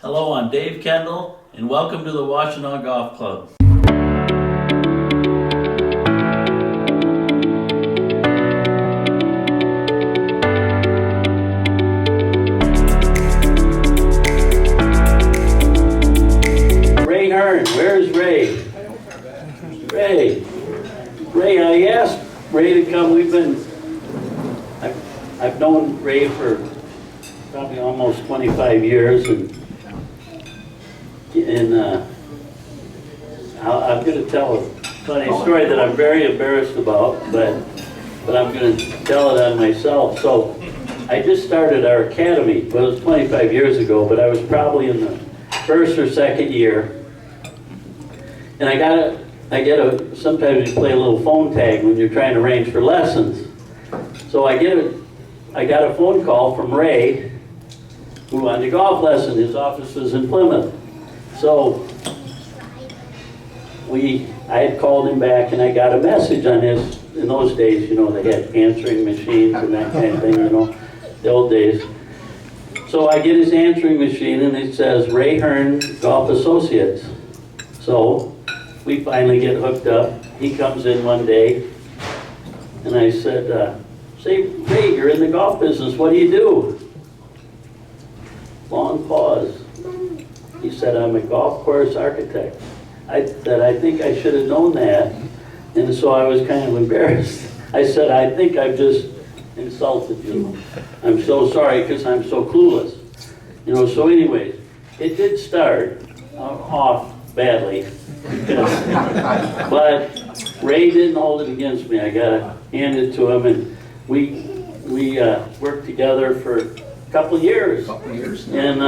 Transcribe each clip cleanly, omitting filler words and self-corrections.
Hello, I'm Dave Kendall, and welcome to the Washtenaw Golf Club. Ray Hearn, where's Ray? Ray, I asked Ray to come. I've known Ray for probably almost 25 years, and I'm going to tell a funny story that I'm very embarrassed about, but I'm going to tell it on myself. So I just started our academy. Well, it was 25 years ago, but I was probably in the first or second year, and sometimes you play a little phone tag when you're trying to arrange for lessons. So I got a phone call from Ray, who wanted a golf lesson. His office was in Plymouth. So I had called him back, and I got a message on his. In those days, you know, they had answering machines and that kind of thing, you know, the old days. So I get his answering machine, and it says Ray Hearn, Golf Associates. So we finally get hooked up. He comes in one day, and I said, say, Ray, you're in the golf business. What do you do? Long pause. He said, I'm a golf course architect. I said, I think I should have known that. And so I was kind of embarrassed. I said, I think I've just insulted you. I'm so sorry because I'm so clueless. You know, so anyways, it did start off badly. But Ray didn't hold it against me. I got to hand it to him. And we worked together for a couple of years. And,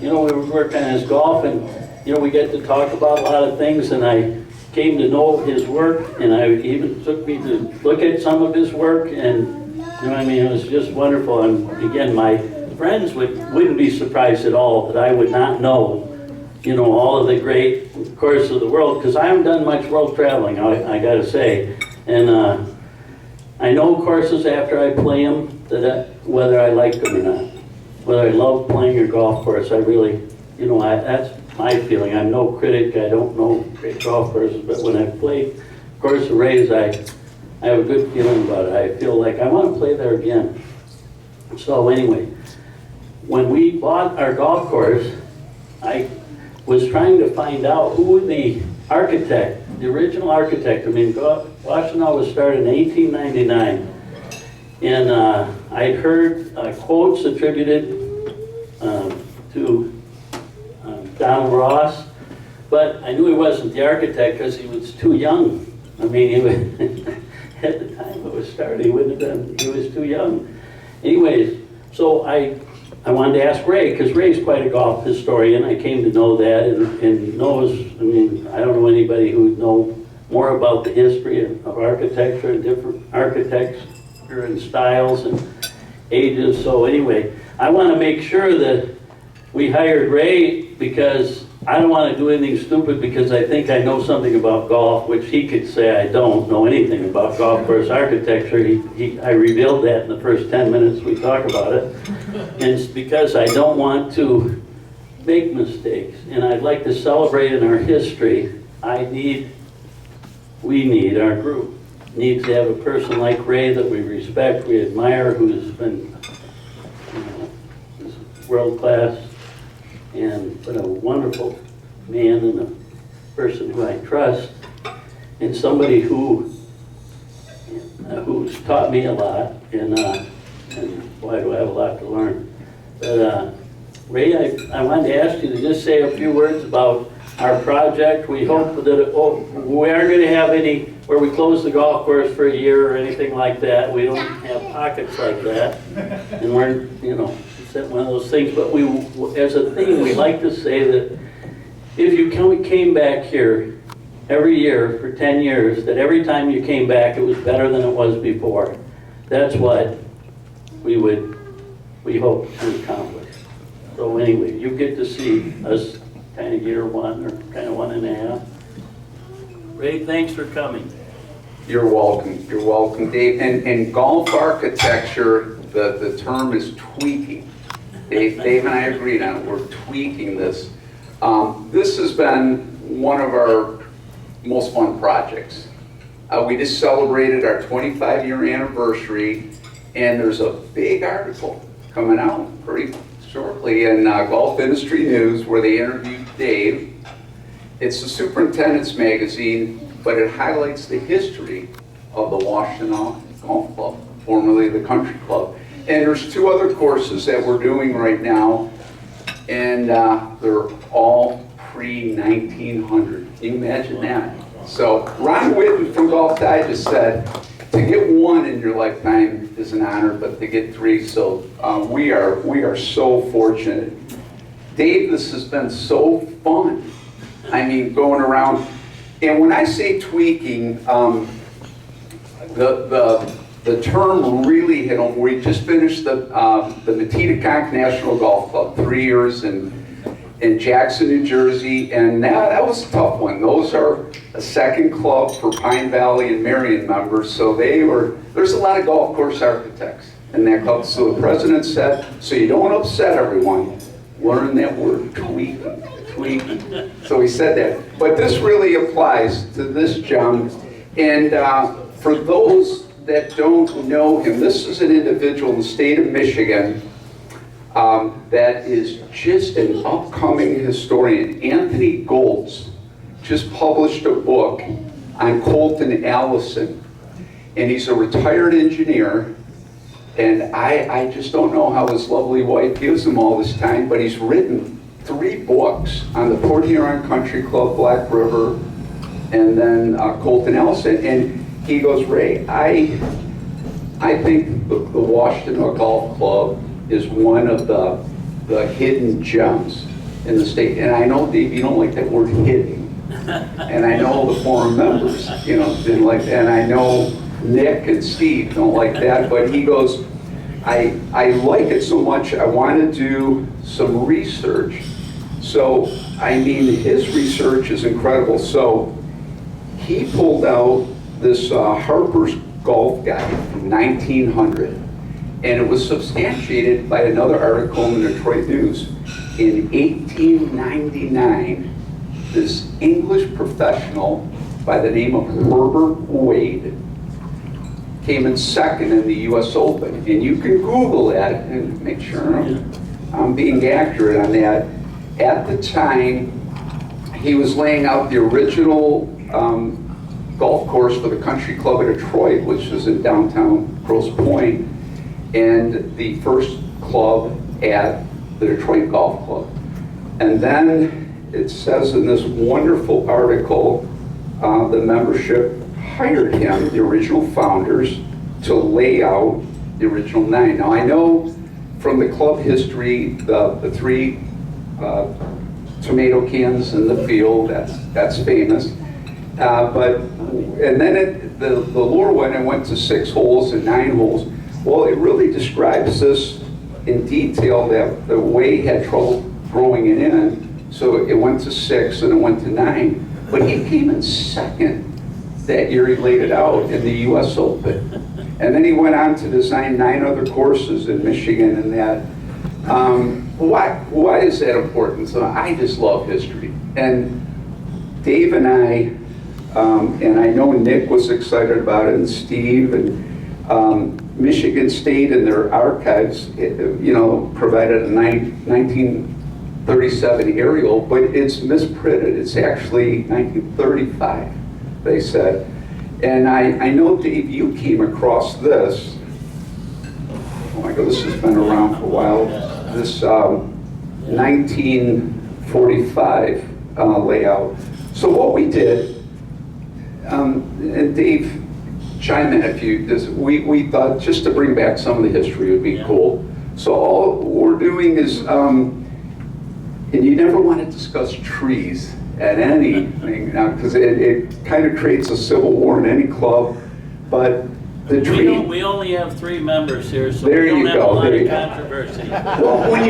you know, we were working on his golf, and, you know, we get to talk about a lot of things, and I came to know his work, and I even took me to look at some of his work, and, you know what I mean, it was just wonderful. And again, my friends wouldn't be surprised at all that I would not know, you know, all of the great courses of the world, because I haven't done much world traveling, I got to say. And I know courses after I play them, whether I like them or not. Whether I love playing a golf course, I really, you know, that's my feeling. I'm no critic, I don't know great golf courses, but when I play Course of Rays, I have a good feeling about it. I feel like I want to play there again. So anyway, when we bought our golf course, I was trying to find out who the architect, the original architect. I mean, Washtenaw was started in 1899. And I'd heard quotes attributed to Donald Ross, but I knew he wasn't the architect because he was too young. I mean, he was at the time it was started, he was too young. Anyways, so I wanted to ask Ray, because Ray's quite a golf historian. I came to know that, and knows, I mean, I don't know anybody who would know more about the history of architecture and different architects and styles and ages. So anyway, I want to make sure that we hired Ray, because I don't want to do anything stupid, because I think I know something about golf, which he could say I don't know anything about golf course architecture. I revealed that in the first 10 minutes we talk about it. And it's because I don't want to make mistakes, and I'd like to celebrate in our history. We need, our group needs to have a person like Ray that we respect, we admire, who's been, you know, world class, and but a wonderful man and a person who I trust, and somebody who's taught me a lot, and boy, do I have a lot to learn. But Ray, I wanted to ask you to just say a few words about our project. We hope that we aren't going to have any where we close the golf course for a year or anything like that. We don't have pockets like that, and we're, you know, it's one of those things. But we, as a thing, we like to say that if you came back here every year for 10 years, that every time you came back, it was better than it was before. That's what we hope to accomplish. So anyway, you get to see us kind of year one, or kind of 1.5. Ray, thanks for coming. You're welcome, Dave. And golf architecture, the term is tweaking. Dave and I agreed on it. We're tweaking this. This has been one of our most fun projects. We just celebrated our 25-year anniversary, and there's a big article coming out pretty shortly in Golf Industry News where they interviewed Dave. It's the Superintendent's Magazine, but it highlights the history of the Washtenaw Golf Club, formerly the Country Club. And there's 2 other courses that we're doing right now, and they're all pre-1900. Can you imagine that? So Ron Whitten from Golf Digest said, to get 1 in your lifetime is an honor, but to get 3, so we are so fortunate. Dave, this has been so fun. I mean, going around, and when I say tweaking, the term really hit home. We just finished the Matitaconk National Golf Club, 3 years in Jackson, New Jersey, and that was a tough one. Those are a second club for Pine Valley and Marion members, so there's a lot of golf course architects in that club. So the president said, so you don't upset everyone, learn that word, tweaking. So he said that. But this really applies to this gem, and for those that don't know him, this is an individual in the state of Michigan that is just an upcoming historian. Anthony Goltz just published a book on Colton Allison, and he's a retired engineer, and I just don't know how his lovely wife gives him all this time, but he's written 3 books on the Port Huron Country Club, Black River, and then Colton Allison. And he goes, Ray, I think the Washtenaw Golf Club is one of the hidden gems in the state. And I know, Dave, you don't like that word hidden. And I know the former members, didn't like that. And I know Nick and Steve don't like that. But he goes, I like it so much, I want to do some research. So, I mean, his research is incredible. So, he pulled out this Harper's Golf Guide from 1900, and it was substantiated by another article in the Detroit News. In 1899, this English professional by the name of Herbert Wade came in second in the U.S. Open. And you can Google that and make sure I'm being accurate on that. At the time, he was laying out the original golf course for the Country Club of Detroit, which is in downtown Grosse Pointe, and the first club at the Detroit Golf Club. And then it says in this wonderful article, the membership hired him, the original founders, to lay out the original 9. Now I know from the club history, the 3 tomato cans in the field, that's famous. And then the lure went to 6 holes and 9 holes. Well, it really describes this in detail that the Wade had trouble throwing it in, so it went to 6 and it went to 9. But he came in second that year. He laid it out in the U.S. Open. And then he went on to design 9 other courses in Michigan and that. Why is that important? So I just love history. And Dave and I know Nick was excited about it, and Steve, and Michigan State in their archives, provided a 1937 aerial, but it's misprinted. It's actually 1935, they said. And I know, Dave, you came across this. Oh my God, this has been around for a while. This 1945 layout. So what we did, and Dave, chime in if you, we thought just to bring back some of the history would be cool. So all we're doing is, and you never want to discuss trees at anything, because it kind of creates a civil war in any club, but the tree... We only have 3 members here, so there we don't have a lot of go. controversy. Well, we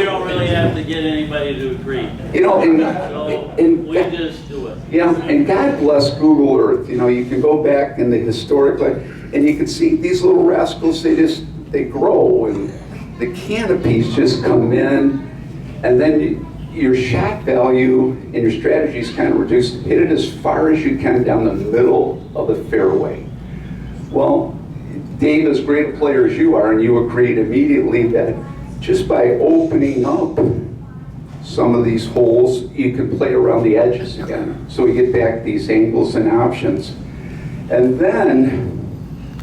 don't really have to get anybody to agree. And we just do it. Yeah, and God bless Google Earth. You can go back in the historic, and you can see these little rascals, they grow, and the canopies just come in, and then your shot value and your strategy is kind of reduced. Hit it as far as you can down the middle of the fairway. Well, Dave, as great a player as you are, and you agreed immediately that just by opening up some of these holes, you can play around the edges again. So we get back these angles and options. And then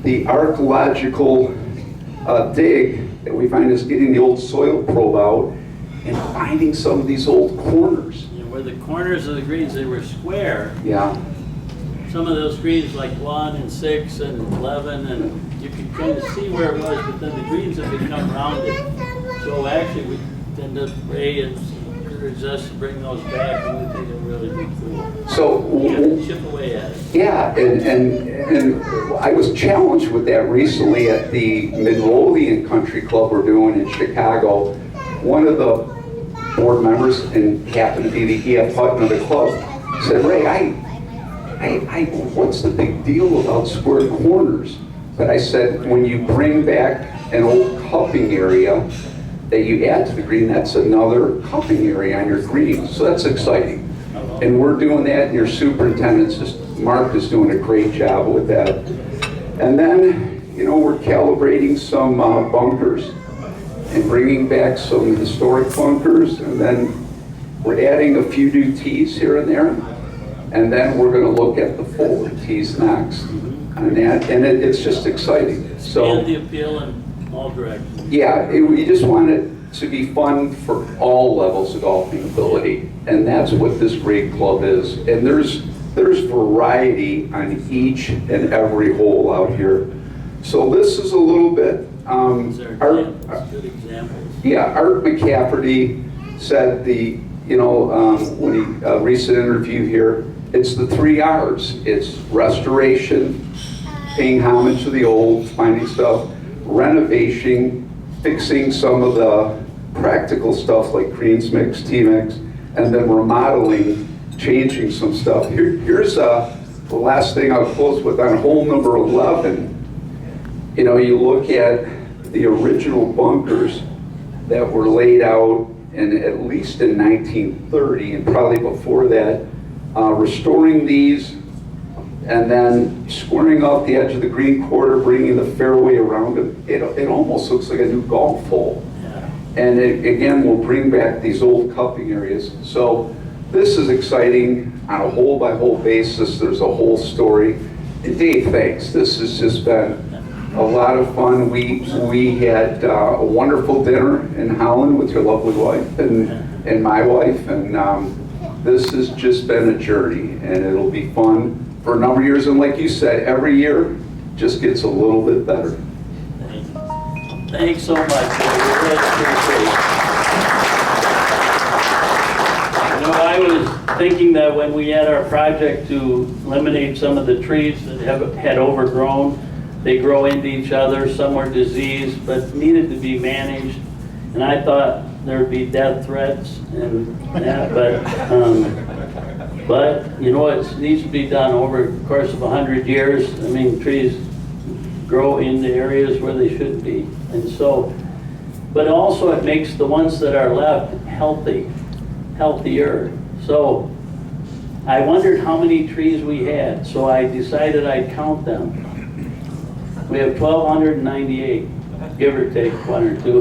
the archaeological dig that we find is getting the old soil probe out and finding some of these old corners. You know, where the corners of the greens, they were square. Yeah. Some of those greens like 1 and 6 and 11, and you can kind of see where it was, but then the greens have become rounded. So actually we tend to pray and encourage us to bring those back, and we think it'll really be cool. So Yeah, chip away at it. yeah, and I was challenged with that recently at the Midlothian Country Club we're doing in Chicago. One of the board members, and happened to be the EF Hutton of the club, said, Ray, what's the big deal about square corners? But I said, when you bring back an old cupping area that you add to the green, that's another cupping area on your green. So that's exciting. And we're doing that, and your superintendent, Mark, is doing a great job with that. And then, you know, we're calibrating some bunkers and bringing back some historic bunkers, and then we're adding a few new tees here and there. And then we're going to look at the forward tees next on that, and it's just exciting. So, And the appeal in all directions. yeah, we just want it to be fun for all levels of golfing ability, and that's what this great club is. And there's variety on each and every hole out here. So this is a little bit. These are good examples. Yeah, Art McCafferty said when he recent interview here, it's the 3 R's. It's restoration, paying homage to the old, finding stuff, renovation, fixing some of the practical stuff like greens mix, tee mix, and then remodeling, changing some stuff. Here's the last thing I'll close with on hole number 11. You know, you look at the original bunkers that were laid out at least in 1930 and probably before that, restoring these and then squaring off the edge of the green quarter, bringing the fairway around it. It almost looks like a new golf hole. Yeah. And again, we'll bring back these old cupping areas. So this is exciting on a hole by hole basis. There's a whole story. And Dave, thanks. This has just been a lot of fun. We had a wonderful dinner in Holland with your lovely wife and my wife, and this has just been a journey, and it'll be fun for a number of years. And like you said, every year just gets a little bit better. Thanks so much. We really appreciate it. You know, I was thinking that when we had our project to eliminate some of the trees that had overgrown, they grow into each other, some were diseased, but needed to be managed. And I thought there would be death threats and that, but you know, it needs to be done over the course of 100 years. I mean, trees grow into areas where they should be. And so, but also it makes the ones that are left healthier. So I wondered how many trees we had, so I decided I'd count them. We have 1,298, give or take 1 or 2,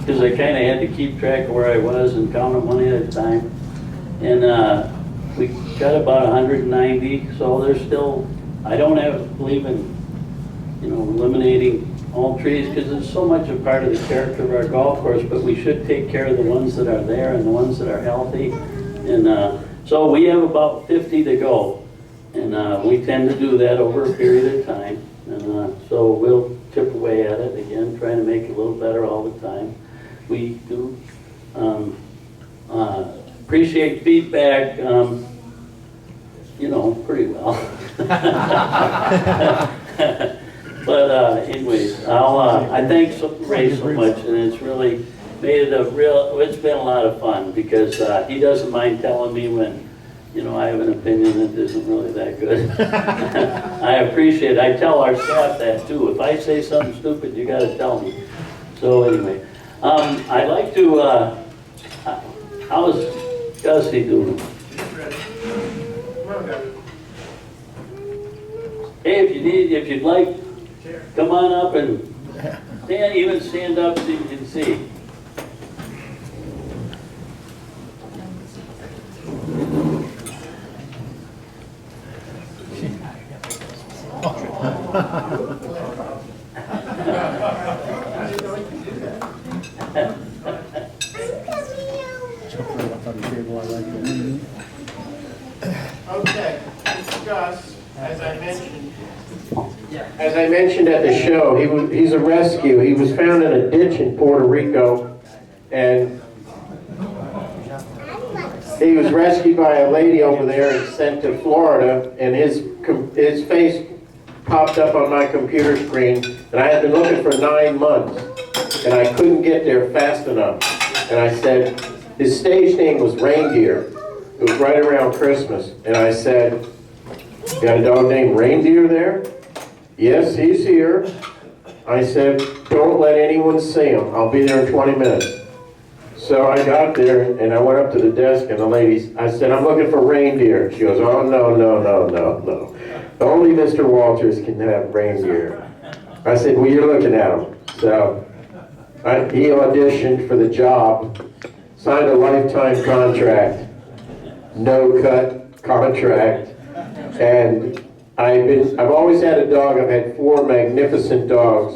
because I kind of had to keep track of where I was and count them one at a time. And we got about 190, so there's still, I don't believe in, you know, eliminating all trees, because it's so much a part of the character of our golf course, but we should take care of the ones that are there and the ones that are healthy. And so we have about 50 to go, and we tend to do that over a period of time. And so we'll chip away at it again, trying to make it a little better all the time. We do appreciate feedback, you know, pretty well. But anyways, I thank Ray so much, and it's really made it it's been a lot of fun, because he doesn't mind telling me when, you know, I have an opinion that isn't really that good. I appreciate it. I tell our staff that too. If I say something stupid, you got to tell me. So anyway, I'd like to, how's Gussie doing? Hey, if you'd like, come on up and even stand up so you can see. Okay, Gus, as I mentioned at the show, he's a rescue. He was found in a ditch in Puerto Rico, and he was rescued by a lady over there and sent to Florida, and his face popped up on my computer screen, and I had been looking for 9 months, and I couldn't get there fast enough. And I said, his stage name was Reindeer. It was right around Christmas, and I said, "You got a dog named Reindeer there?" "Yes, he's here." I said, "Don't let anyone see him. I'll be there in 20 minutes. So I got there, and I went up to the desk, and the lady, I said, "I'm looking for Reindeer." She goes, "Oh, no. Only Mr. Walters can have Reindeer." I said, "Well, you're looking at him." So he auditioned for the job, signed a lifetime contract, no-cut contract, and I've always had a dog. I've had 4 magnificent dogs,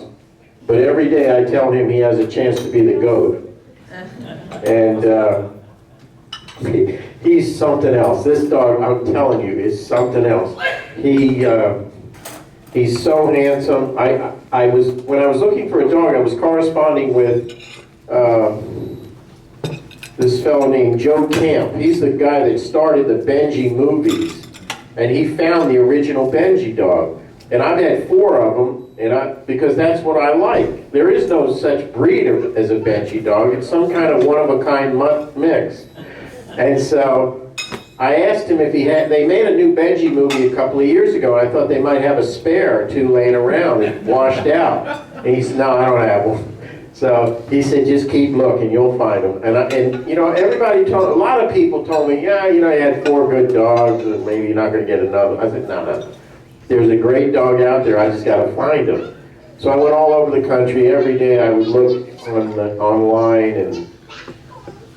but every day I tell him he has a chance to be the GOAT. And he's something else. This dog, I'm telling you, is something else. He's so handsome. When I was looking for a dog, I was corresponding with this fellow named Joe Camp. He's the guy that started the Benji movies, and he found the original Benji dog. And I've had 4 of them, because that's what I like. There is no such breed as a Benji dog. It's some kind of one-of-a-kind mix. And so I asked him if he had, they made a new Benji movie a couple of years ago, and I thought they might have a spare or 2 laying around and washed out. And he said, "No, I don't have one." So he said, "Just keep looking, you'll find them." And a lot of people told me, "Yeah, you had 4 good dogs, and maybe you're not going to get another." I said, no. There's a great dog out there, I just got to find him. So I went all over the country. Every day I would look online, and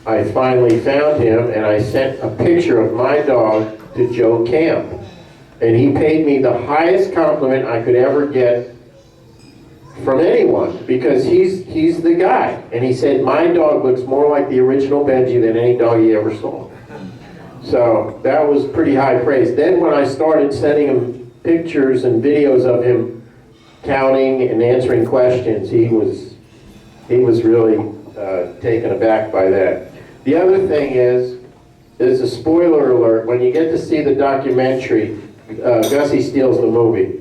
I finally found him, and I sent a picture of my dog to Joe Camp. And he paid me the highest compliment I could ever get from anyone, because he's the guy. And he said, "My dog looks more like the original Benji than any dog he ever saw." So that was pretty high praise. Then when I started sending him pictures and videos of him counting and answering questions, he was really taken aback by that. The other thing is, there's a spoiler alert. When you get to see the documentary, Gussie steals the movie.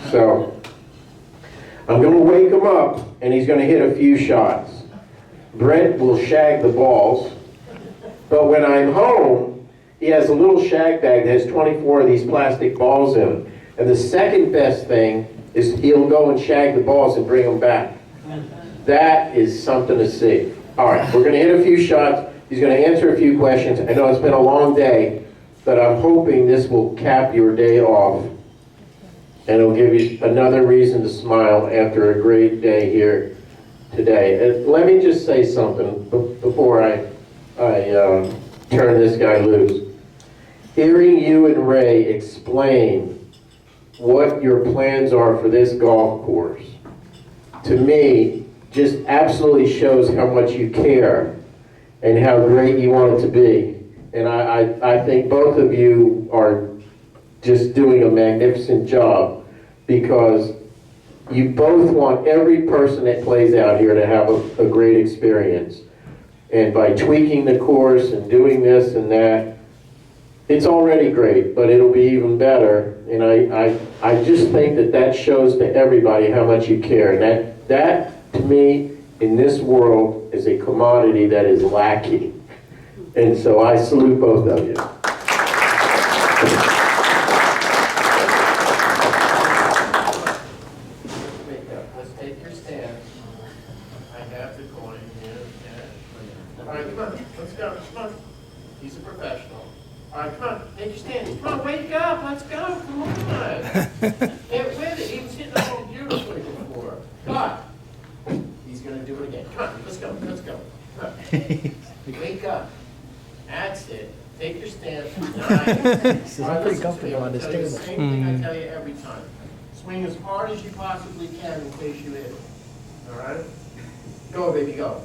So I'm going to wake him up, and he's going to hit a few shots. Brent will shag the balls, but when I'm home, he has a little shag bag that has 24 of these plastic balls in it. And the second best thing is he'll go and shag the balls and bring them back. That is something to see. All right, we're going to hit a few shots. He's going to answer a few questions. I know it's been a long day, but I'm hoping this will cap your day off, and it'll give you another reason to smile after a great day here today. And let me just say something before I turn this guy loose. Hearing you and Ray explain what your plans are for this golf course, to me, just absolutely shows how much you care and how great you want it to be. And I think both of you are just doing a magnificent job, because you both want every person that plays out here to have a great experience. And by tweaking the course and doing this and that, it's already great, but it'll be even better. And I just think that shows to everybody how much you care. And that to me, in this world, is a commodity that is lacking. And so I salute both of you. Let's take your stand. He's a professional. All right, come on, take your stand. Come on, wake up, let's go, come on. Get with it, he was hitting the ball beautifully before. Come on. He's gonna do it again. Come on, let's go, let's go. Come on. Wake up. That's it. Take your stance. Nice. I'm pretty comfortable on this I'll tell you table. the same thing I tell you every time. Swing as hard as you possibly can in case you hit it. All right? Go, baby, go.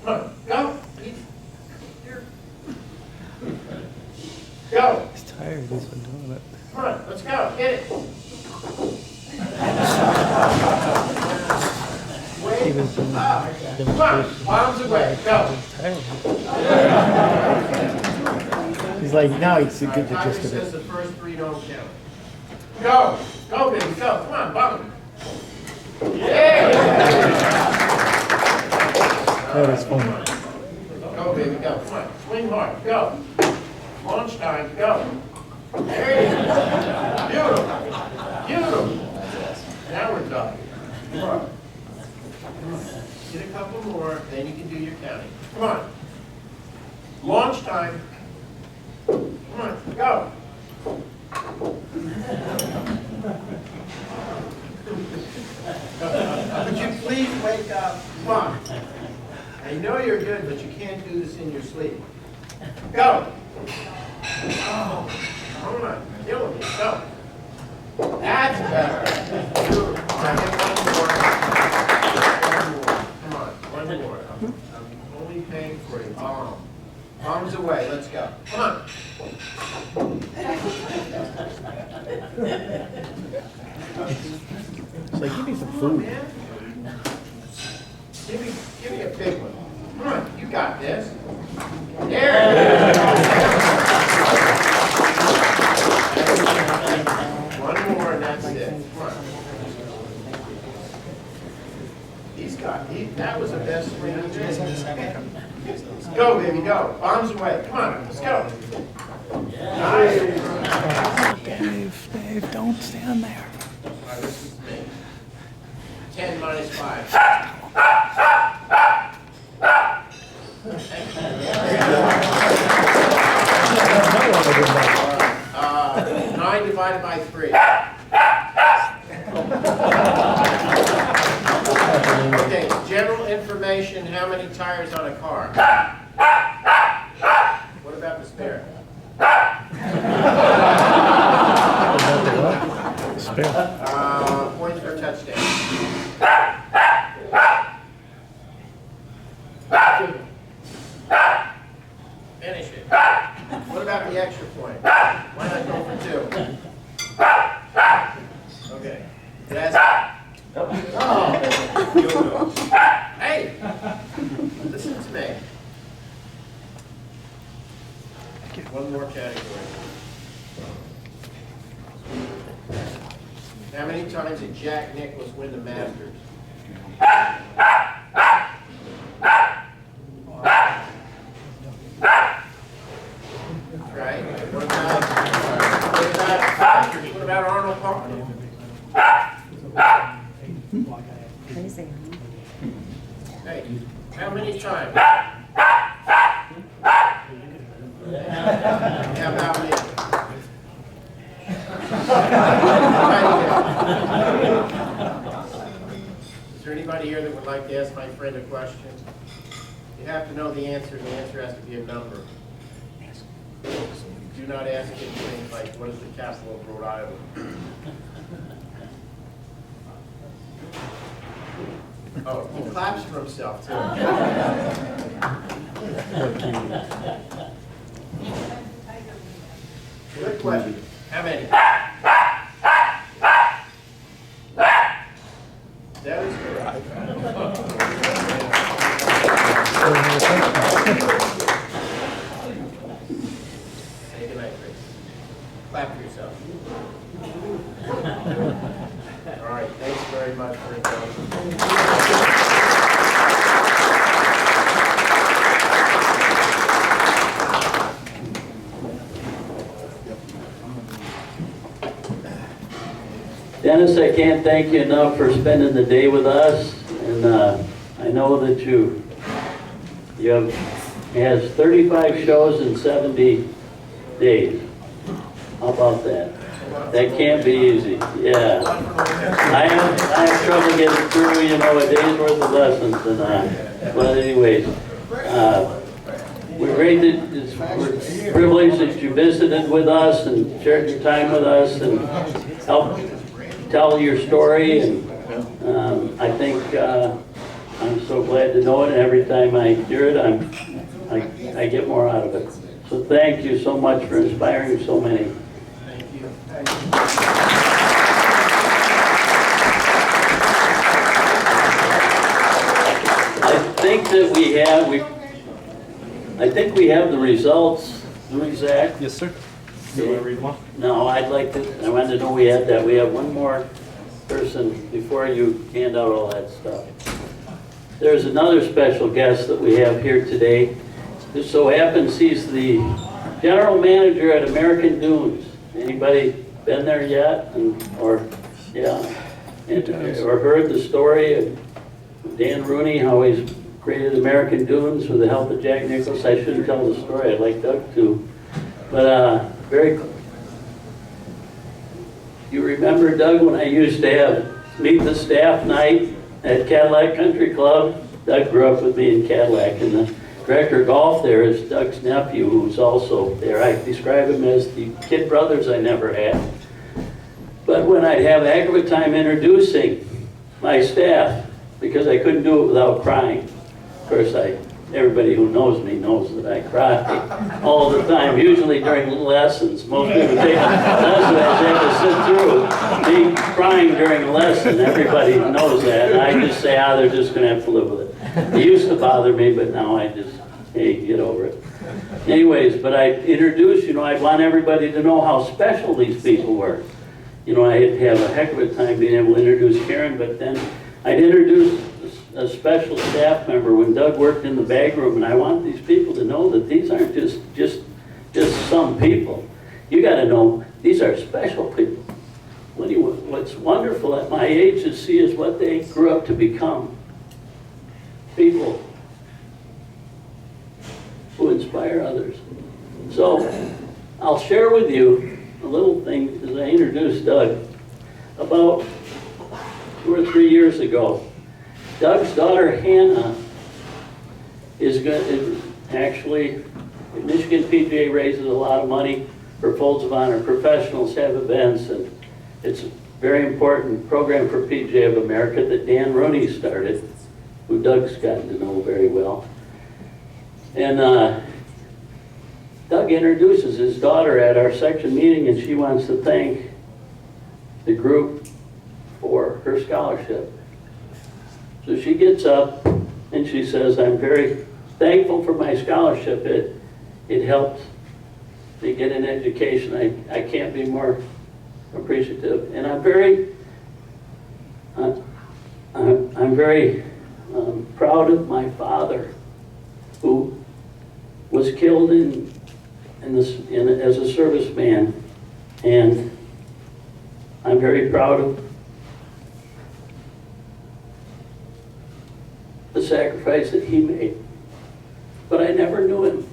Come on, go. Here. Go. He's tired. He's been doing it. Come on, let's go. Hit it. He was doing Up. Come on, palms away. Go. tired. He's like, now he's to get the Tiger gist of says it. the first three don't count. Go. Go, baby, go. Come on, bum. Yeah. That was fun. Go, baby, go. Come on. Swing hard. Go. Launch time. Go. There you go. Beautiful. Beautiful. Now we're done. Come on. Get a couple more, then you can do your counting. Come on. Launch time. Come on. Go. Would you please wake up? Come on. I know you're good, but you can't do this in your sleep. Go. Oh, come on. Killing me. Go. That's better. Beautiful. Now get one more. Come on. One more. I'm only paying for a bomb. Bombs away. Let's go. Come on. It's like, give me some Come on, food. man. Give me a big one. Come on, you got this. There it is. One more and that's it. Come on. That was the best swing he did. Go, baby, go. Arms away. Come on, let's go. Nice. Dave, don't stand there. All right, this is me. 10 minus 5. 9 divided by 3. Okay, general information, how many tires on a car? What about the spare? Spare. Points for touchdown. Finish it. What about the extra point? Why not go for 2? Okay. That's Hey! Listen to me. One more category. How many times did Jack Nicklaus win the Masters? Right? What about Arnold Palmer? Crazy. Hey, how many times? How about me? Is there anybody here that would like to ask my friend a question? You have to know the answer, and the answer has to be a number. Do not ask anything like, what is the capital of Rhode Island? Oh, he claps for himself, too. Good question. How many? That is correct. Say goodnight, Chris. Clap for yourself. All right, thanks very much for coming. Dennis, I can't thank you enough for spending the day with us, and I know that you have has 35 shows in 70 days. How about that? That can't be easy, yeah. I have trouble getting through, you know, a day's worth of lessons, and but anyways, we're we're privileged that you visited with us and shared your time with us and helped tell your story, and I think I'm so glad to know it, and every time I hear it, I get more out of it. So thank you so much for inspiring so many. I think we have the results. Do we, Zack? Yes, sir. Do you want to read one? No, I wanted to know we had that. We have one more person before you hand out all that stuff. There's another special guest that we have here today. This so happens he's the general manager at American Dunes. Anybody been there yet? Or heard the story of Dan Rooney, how he's created American Dunes with the help of Jack Nicklaus? I shouldn't tell the story. I'd like Doug to. But you remember, Doug, when I used to have meet the staff night at Cadillac Country Club? Doug grew up with me in Cadillac, and the director of golf there is Doug's nephew, who's also there. I describe him as the kid brothers I never had. But when I'd have a heck of a time introducing my staff, because I couldn't do it without crying. Of course, everybody who knows me knows that I cry all the time, usually during lessons. Most people take a lesson, I have to sit through me crying during a lesson. Everybody knows that. And I just say, they're just going to have to live with it. It used to bother me, but now I just, hey, get over it. Anyways, but I introduced, I want everybody to know how special these people were. I'd have a heck of a time being able to introduce Karen, but then I'd introduce a special staff member when Doug worked in the bag room, and I want these people to know that these aren't just some people. You got to know these are special people. What's wonderful at my age to see is what they grew up to become. People who inspire others. So I'll share with you a little thing as I introduced Doug. About 2 or 3 years ago, Doug's daughter Hannah is actually, Michigan PGA raises a lot of money for Folds of Honor. Professionals have events, and it's a very important program for PGA of America that Dan Rooney started, who Doug's gotten to know very well. And Doug introduces his daughter at our section meeting, and she wants to thank the group for her scholarship. So she gets up and she says, I'm very thankful for my scholarship. It helped me get an education. I can't be more appreciative. And I'm very proud of my father, who was killed as a serviceman. And I'm very proud of the sacrifice that he made. But I never knew him,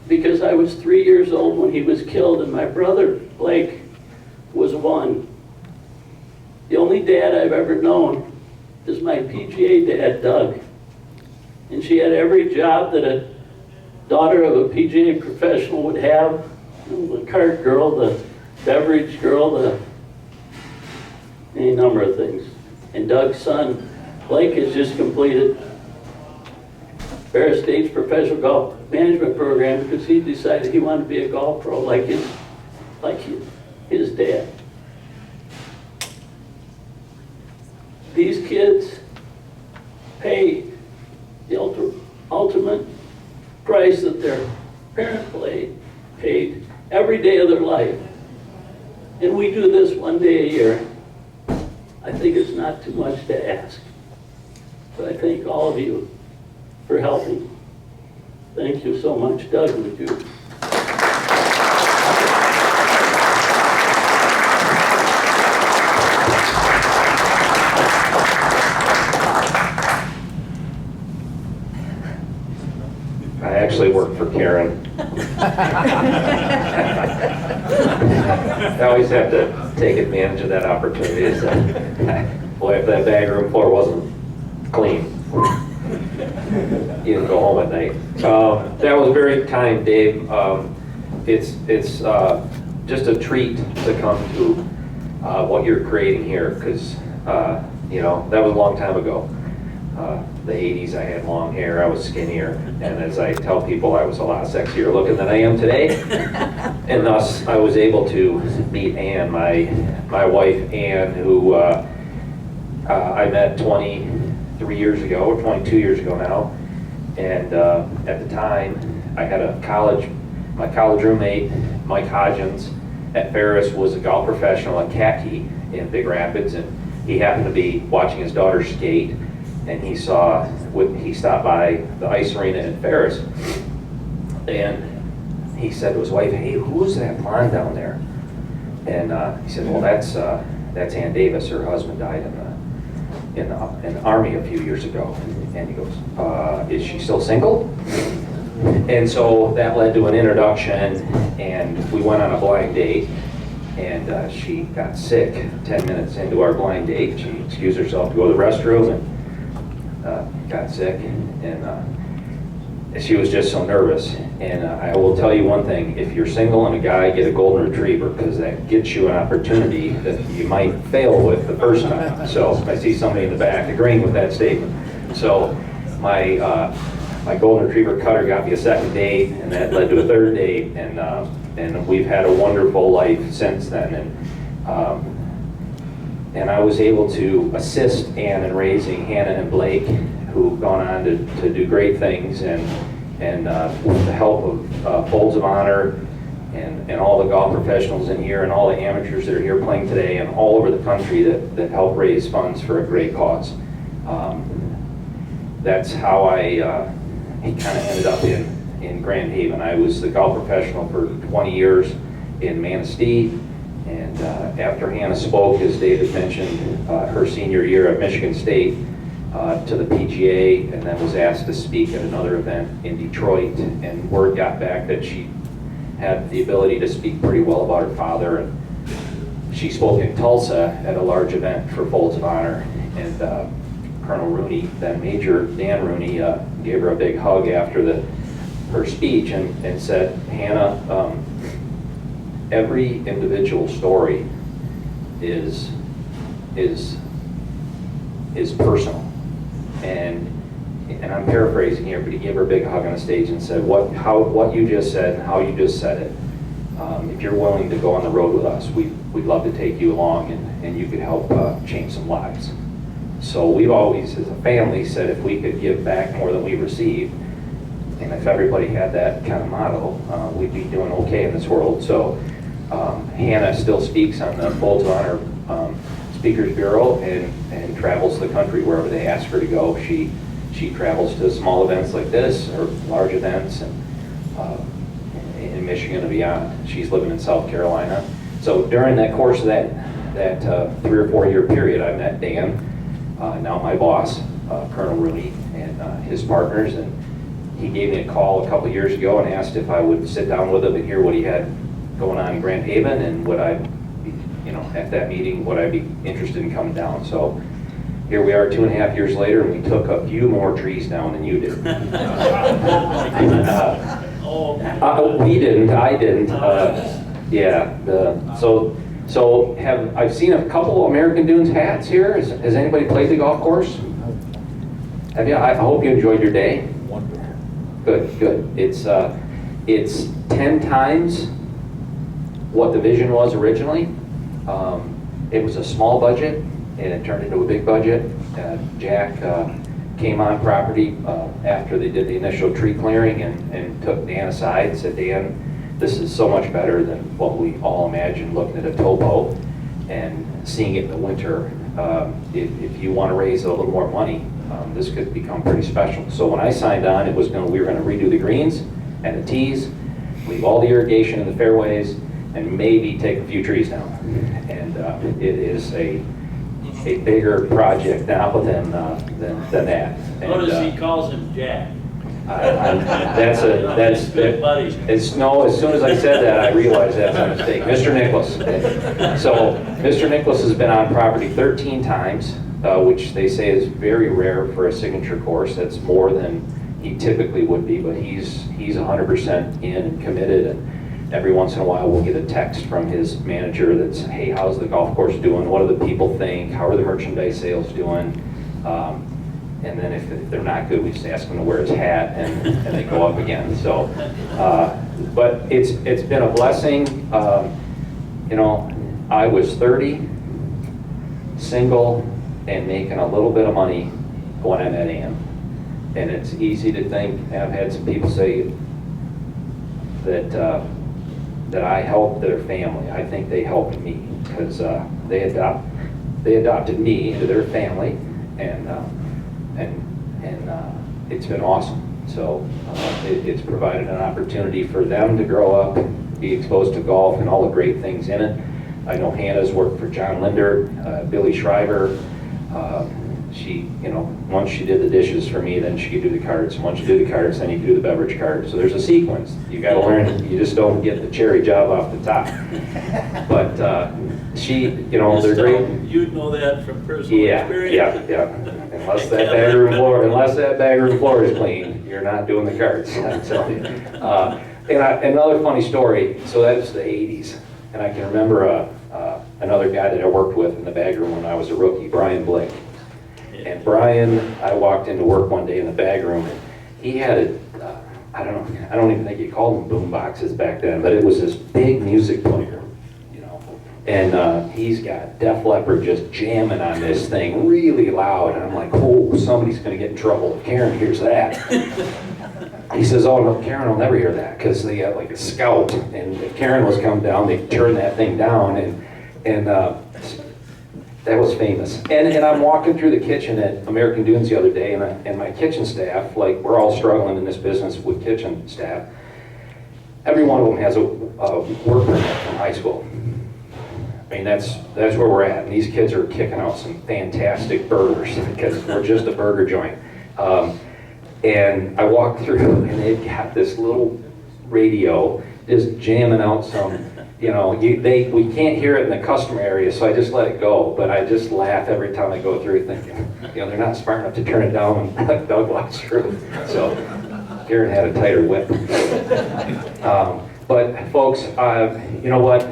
because I was 3 years old when he was killed, and my brother, Blake, was 1. The only dad I've ever known is my PGA dad, Doug. And she had every job that a daughter of a PGA professional would have. The cart girl, the beverage girl, any number of things. And Doug's son, Blake, has just completed Bear State's professional golf management program because he decided he wanted to be a golf pro like his dad. These kids pay the ultimate price that their parent paid every day of their life. And we do this one day a year. I think it's not too much to ask. But I thank all of you for helping. Thank you so much. Doug, would you? I for Karen. I always have to take advantage of that opportunity. So, boy, if that bag room floor wasn't clean, you didn't go home at night. That was very kind, Dave. It's just a treat to come to what you're creating here, because you know, that was a long time ago. The 80s, I had long hair, I was skinnier, and as I tell people, I was a lot sexier looking than I am today. And thus, I was able to meet Ann, my wife Ann, who I met 23 years ago, or 22 years ago now. And at the time, I had my college roommate, Mike Hodgins, at Ferris, was a golf professional at Khaki in Big Rapids, and he happened to be watching his daughter skate, and he stopped by the ice arena in Ferris, and he said to his wife, "Hey, who's that blonde down there?" And he said, "Well, that's Ann Davis. Her husband died in the Army a few years ago." And he goes, "Is she still single?" And so that led to an introduction, and we went on a blind date, and she got sick 10 minutes into our blind date. She excused herself to go to the restroom and got sick, and she was just so nervous. And I will tell you one thing: if you're single and a guy, get a golden retriever, because that gets you an opportunity that you might fail with the first time. So I see somebody in the back agreeing with that statement. So my golden retriever Cutter got me a second date, and that led to a third date, and we've had a wonderful life since then. And I was able to assist Ann in raising Hannah and Blake, who've gone on to do great things, and with the help of Folds of Honor and all the golf professionals in here and all the amateurs that are here playing today and all over the country that help raise funds for a great cause. That's how I kind of ended up in Grand Haven. I was the golf professional for 20 years in Manistee. And after Hannah spoke, as David mentioned, her senior year at Michigan State to the PGA, and then was asked to speak at another event in Detroit, and word got back that she had the ability to speak pretty well about her father, and she spoke in Tulsa at a large event for Folds of Honor, and Colonel Rooney, then Major Dan Rooney, gave her a big hug after her speech and said, "Hannah, every individual story is personal," and I'm paraphrasing here, but he gave her a big hug on the stage and said, what you just said and how you just said it, if you're willing to go on the road with us, we'd love to take you along, and you could help change some lives. So we've always, as a family, said if we could give back more than we received, and if everybody had that kind of motto, we'd be doing okay in this world. So Hannah still speaks on the Folds of Honor Speakers Bureau and travels the country wherever they ask her to go. She travels to small events like this or large events, and in Michigan and beyond. She's living in South Carolina. So during that course of that 3 or 4 year period, I met Dan, now my boss, Colonel Rooney, and his partners, and he gave me a call a couple years ago and asked if I would sit down with him and hear what he had going on in Grand Haven, and would I be, at that meeting, would I be interested in coming down. So here we are 2.5 years later, and we took a few more trees down than you did. We didn't, I didn't. So I've seen a couple American Dunes hats here. Has anybody played the golf course? Have you? I hope you enjoyed your day. Good. It's 10 times what the vision was originally. It was a small budget, and it turned into a big budget. Jack came on property after they did the initial tree clearing and took Dan aside and said, "Dan, this is so much better than what we all imagined looking at a towboat and seeing it in the winter. If you want to raise a little more money, this could become pretty special." So when I signed on, we were going to redo the greens and the tees, leave all the irrigation in the fairways, and maybe take a few trees down. And it is a bigger project now than that. Notice he calls him Jack. Good buddies. No, as soon as I said that, I realized that's a mistake. Mr. Nicholas. So, Mr. Nicholas has been on property 13 times, which they say is very rare for a signature course. That's more than he typically would be, but he's 100% in and committed. And every once in a while, we'll get a text from his manager that's, hey, how's the golf course doing? What do the people think? How are the merchandise sales doing? And then if they're not good, we just ask him to wear his hat, and they go up again. So, but it's been a blessing. You know, I was 30, single, and making a little bit of money when I met Ann. And it's easy to think, I've had some people say that that I helped their family. I think they helped me, because they adopted me into their family, and it's been awesome. So it's provided an opportunity for them to grow up, be exposed to golf and all the great things in it. I know Hannah's worked for John Linder, Billy Schreiber. She, you know, once she did the dishes for me, then she could do the cards. Once you do the cards, then you can do the beverage cards. So there's a sequence. You got to learn. You just don't get the cherry job off the top. But she, you know, they're great. You'd know that from personal experience. Yeah. Unless that bag room floor is clean, you're not doing the cards. I'm telling you. And another funny story. So that was the '80s, and I can remember another guy that I worked with in the bag room when I was a rookie, Brian Blake. And Brian, I walked into work one day in the bag room, and he had I don't even think you called them boom boxes back then, but it was this big music player, you know. And he's got Def Leppard just jamming on this thing really loud, and I'm like, oh, somebody's gonna get in trouble if Karen hears that. He says, oh no, Karen will never hear that, because they got like a scout, and if Karen was coming down, they'd turn that thing down, and that was famous. And I'm walking through the kitchen at American Dunes the other day, and my kitchen staff, like, we're all struggling in this business with kitchen staff. Every one of them has a work permit from high school. I mean, that's where we're at. And these kids are kicking out some fantastic burgers, because we're just a burger joint. And I walked through, and they've got this little radio just jamming out some, you know, we can't hear it in the customer area, so I just let it go. But I just laugh every time I go through, thinking, you know, they're not smart enough to turn it down when Doug walks through. So Karen had a tighter whip. But folks, you know what?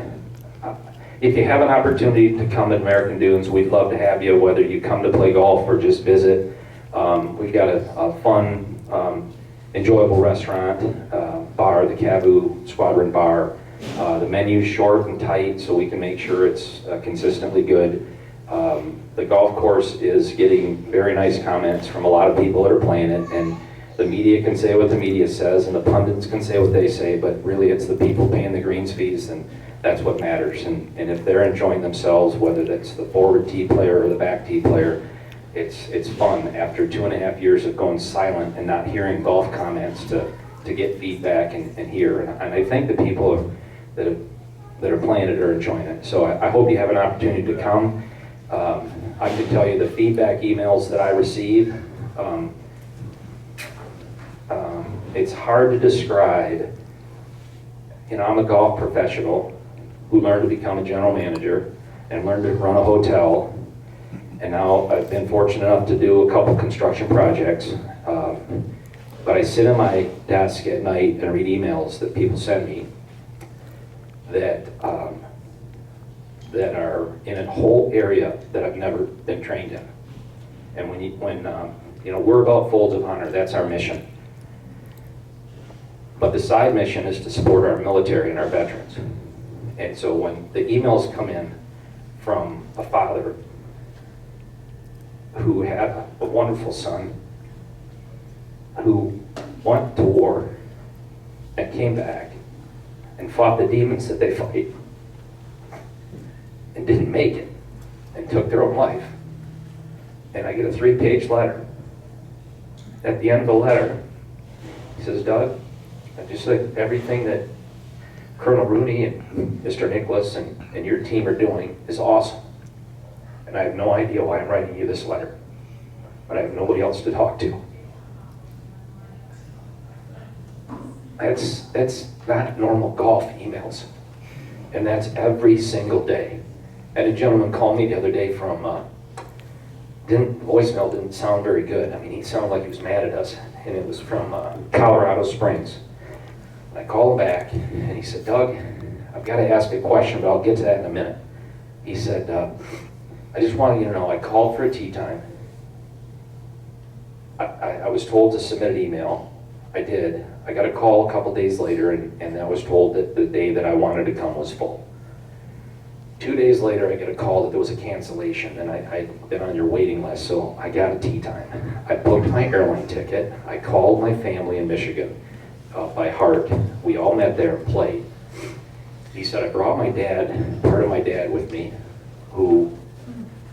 If you have an opportunity to come to American Dunes, we'd love to have you, whether you come to play golf or just visit. We've got a fun, enjoyable restaurant, bar, the Cavu Squadron Bar. The menu's short and tight, so we can make sure it's consistently good. The golf course is getting very nice comments from a lot of people that are playing it, and the media can say what the media says, and the pundits can say what they say, but really it's the people paying the greens fees, and that's what matters. And if they're enjoying themselves, whether that's the forward tee player or the back tee player, it's fun after 2.5 years of going silent and not hearing golf comments to get feedback and hear. And I think the people that are playing it are enjoying it. So I hope you have an opportunity to come. I can tell you the feedback emails that I receive, it's hard to describe. You know, I'm a golf professional who learned to become a general manager and learned to run a hotel. And now I've been fortunate enough to do a couple construction projects. But I sit at my desk at night and read emails that people send me that are in a whole area that I've never been trained in. And when you know, we're about folds of honor, that's our mission. But the side mission is to support our military and our veterans. And so when the emails come in from a father who had a wonderful son who went to war and came back and fought the demons that they fight and didn't make it and took their own life, and I get a 3-page letter. At the end of the letter, he says, Doug, I just think everything that Colonel Rooney and Mr. Nicholas and your team are doing is awesome. And I have no idea why I'm writing you this letter, but I have nobody else to talk to. That's not normal golf emails. And that's every single day. I had a gentleman call me the other day from, voicemail didn't sound very good. I mean, he sounded like he was mad at us, and it was from Colorado Springs. I called him back, and he said, Doug, I've got to ask a question, but I'll get to that in a minute. He said, I just wanted you to know I called for a tee time. I was told to submit an email. I did. I got a call a couple days later, and I was told that the day that I wanted to come was full. 2 days later, I get a call that there was a cancellation, and I'd been on your waiting list, so I got a tee time. I booked my airline ticket. I called my family in Michigan by heart. We all met there and played. He said, I brought my dad, part of my dad with me, who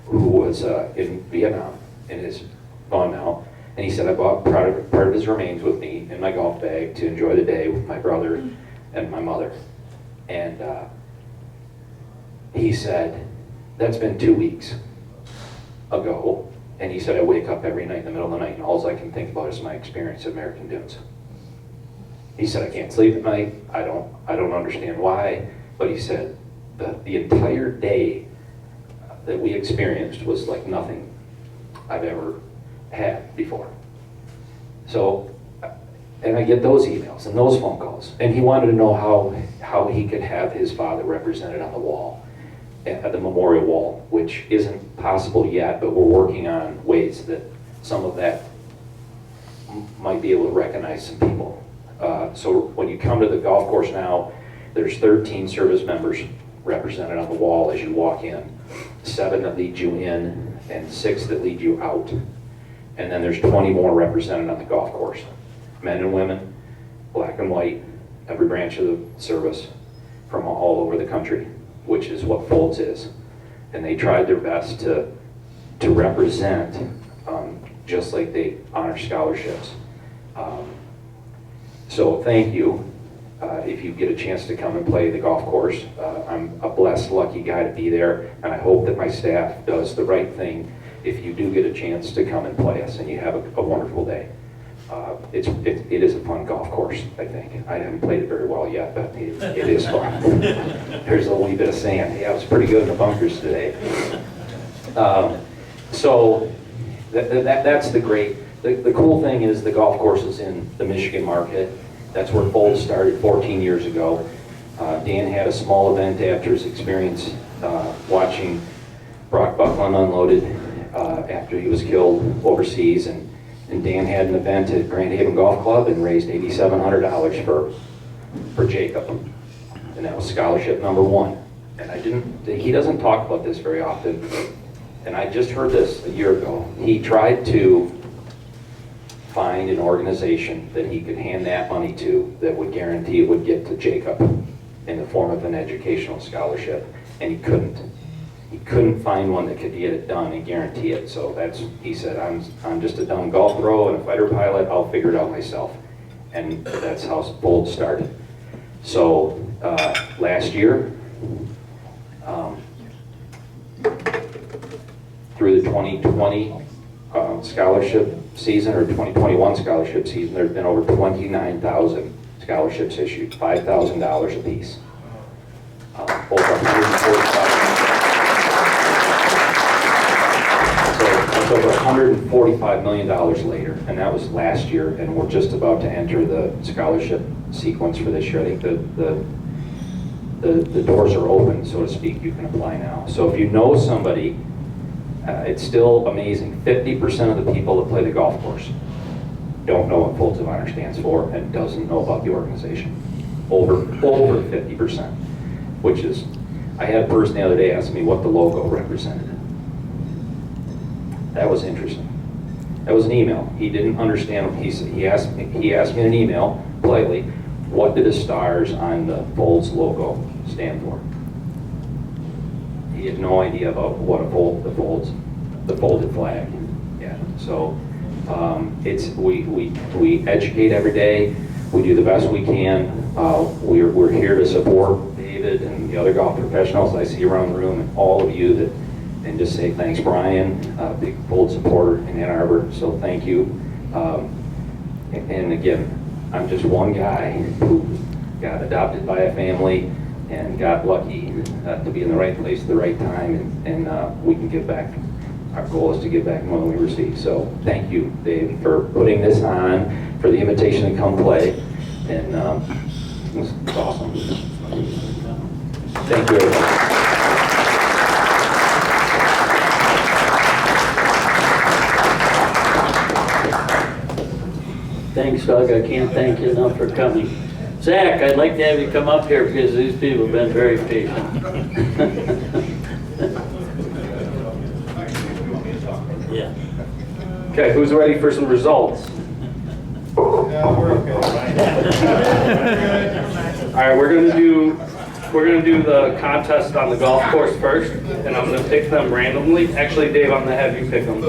was in Vietnam and is gone now. And he said, I brought part of his remains with me in my golf bag to enjoy the day with my brother and my mother. And he said, that's been 2 weeks ago. And he said, I wake up every night in the middle of the night and all I can think about is my experience at American Dunes. He said, I can't sleep at night. I don't understand why. But he said, the entire day that we experienced was like nothing I've ever had before. So, and I get those emails and those phone calls. And he wanted to know how he could have his father represented on the wall, at the memorial wall, which isn't possible yet, but we're working on ways that some of that might be able to recognize some people. So when you come to the golf course now, there's 13 service members represented on the wall as you walk in, 7 that lead you in, and 6 that lead you out. And then there's 20 more represented on the golf course. Men and women, black and white, every branch of the service from all over the country, which is what Folds is. And they tried their best to represent, just like they honor scholarships. So thank you. If you get a chance to come and play the golf course, I'm a blessed, lucky guy to be there, and I hope that my staff does the right thing if you do get a chance to come and play us and you have a wonderful day. It is a fun golf course, I think. I haven't played it very well yet, but it is fun. There's a wee bit of sand. Yeah, I was pretty good in the bunkers today. So that's the great. The cool thing is the golf course is in the Michigan market. That's where Folds started 14 years ago. Dan had a small event after his experience watching Brock Buckland unloaded after he was killed overseas, and Dan had an event at Grand Haven Golf Club and raised $8,700 for Jacob, and that was scholarship number 1. And he doesn't talk about this very often, and I just heard this a year ago. He tried to find an organization that he could hand that money to that would guarantee it would get to Jacob in the form of an educational scholarship, and he couldn't. He couldn't find one that could get it done and guarantee it. So he said, I'm just a dumb golf pro and a fighter pilot. I'll figure it out myself. And that's how Bold started. So last year, through the 2020 scholarship season or 2021 scholarship season, there have been over 29,000 scholarships issued, $5,000 apiece. Over 145. So it's over $145 million later, and that was last year, and we're just about to enter the scholarship sequence for this year. I think the doors are open, so to speak. You can apply now. So if you know somebody, it's still amazing. 50% of the people that play the golf course don't know what Folds of Honor stands for and doesn't know about the organization. Over 50%, which is, I had a person the other day ask me what the logo represented. That was interesting. That was an email. He didn't understand. He asked me in an email politely, what do the stars on the Folds logo stand for? He had no idea about what the folded flag. Yeah. So we educate every day. We do the best we can. We're here to support David and the other golf professionals I see around the room, and all of you and just say thanks, Brian, big Fold supporter in Ann Arbor. So thank you. And again, I'm just one guy who got adopted by a family and got lucky to be in the right place at the right time, and we can give back. Our goal is to give back more than we receive. So thank you, Dave, for putting this on, for the invitation to come play, and it's awesome. Thank you, everybody. Thanks, Doug. I can't thank you enough for coming. Zack, I'd like to have you come up here because these people have been very patient. Yeah. Okay, who's ready for some results? Yeah, we're okay. All right, we're gonna do the contest on the golf course first, and I'm gonna pick them randomly. Actually, Dave, I'm gonna have you pick them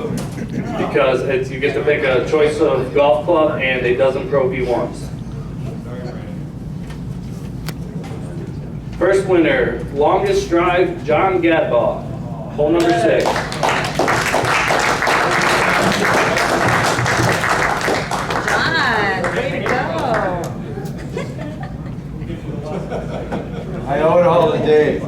because you get to pick a choice of golf club and a dozen Pro V1s. First winner, longest drive, John Gadbaugh, hole number 6. John, way to go. I owe it all to Dave.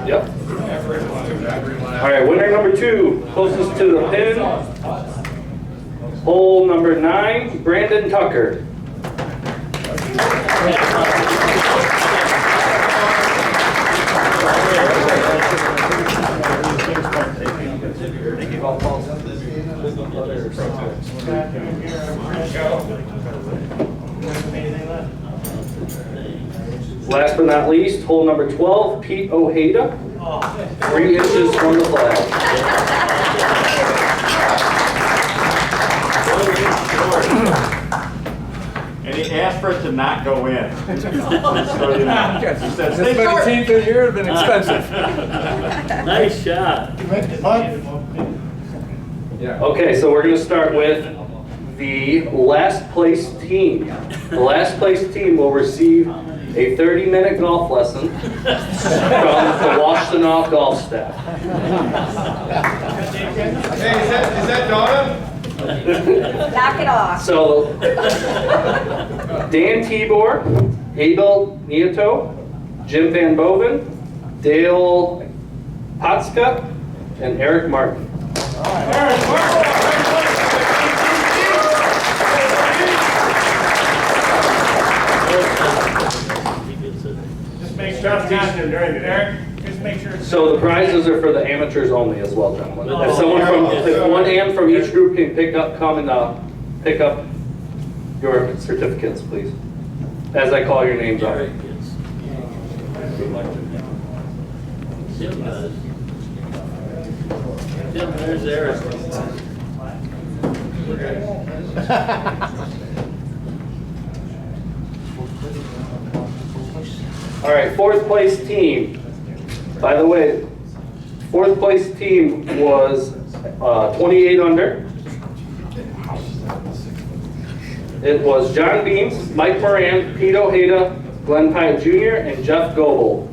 Yep. All right, winner number 2, closest to the pin, hole number 9, Brandon Tucker. Last but not least, hole number 12, Pete Ojeda, 3 inches from the flag. And he asked for it to not go in. So, you know, he said, stay This short. 17th of the year would have been expensive. Nice shot. Okay, so we're going to start with the last place team. The last place team will receive a 30-minute golf lesson from the Washtenaw golf staff. Hey, is that Donna? Knock it off. So, Dan Tibor, Abel Nieto, Jim Van Boven, Dale Potska, and Eric Martin. Just make sure it's not during it. Eric, just make sure it's... So the prizes are for the amateurs only as well, gentlemen. If one am from each group can come and pick up your certificates, please. As I call your names out. Tim does. Tim, there's Eric. All right, 4th place team. By the way, 4th place team was 28 under. It was John Beams, Mike Moran, Pete Ojeda, Glenn Pyatt Jr., and Jeff Goebel.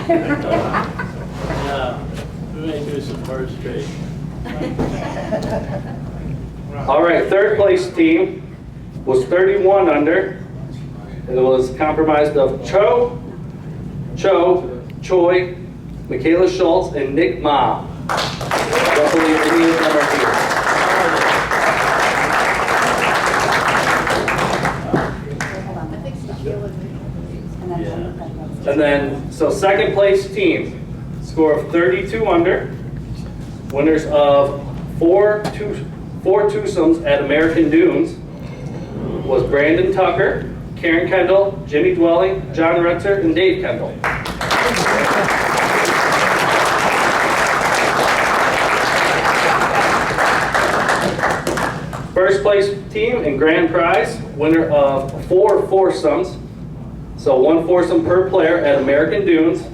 Yeah, we may do some hard straight. All right, 3rd place team was 31 under. It was comprised of Cho, Choi, Michaela Schultz, and Nick Ma. Don't believe any of them are here. And then, so 2nd place team, score of 32 under. Winners of four twosomes at American Dunes was Brandon Tucker, Karen Kendall, Jimmy Dwelling, John Retzer, and Dave Kendall. First place team and grand prize, winner of 4 foursomes. So 1 foursome per player at American Dunes.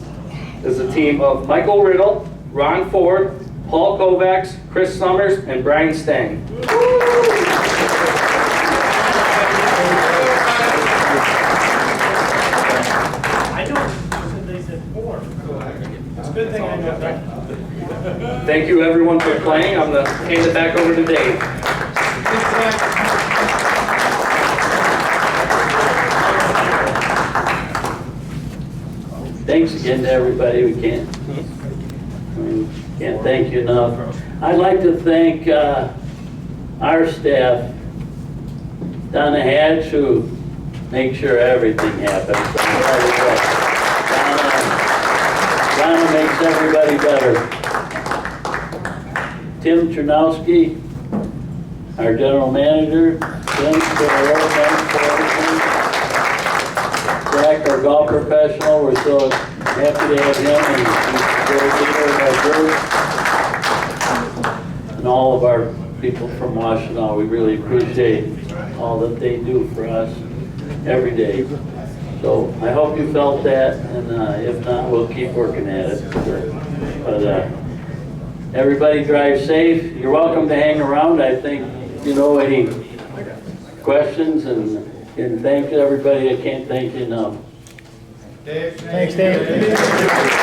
Is a team of Michael Riddle, Ron Ford, Paul Kovacs, Chris Summers, and Brian Stang. I know, they said 4. It's a good thing I know that. Thank you everyone for playing. I'm going to hand it back over to Dave. Thanks again to everybody. We can't thank you enough. I'd like to thank our staff, Donna Hatch, who makes sure everything happens. Donna makes everybody better. Tim Chernowski, our general manager. Tim, Zack, our golf professional, we're so happy to have him, and he's a great leader of our group. And all of our people from Washtenaw, we really appreciate all that they do for us every day. So I hope you felt that, and if not, we'll keep working at it. But everybody drive safe. You're welcome to hang around. I think, any questions, and thanks to everybody. I can't thank you enough. Dave. Thanks, Dave.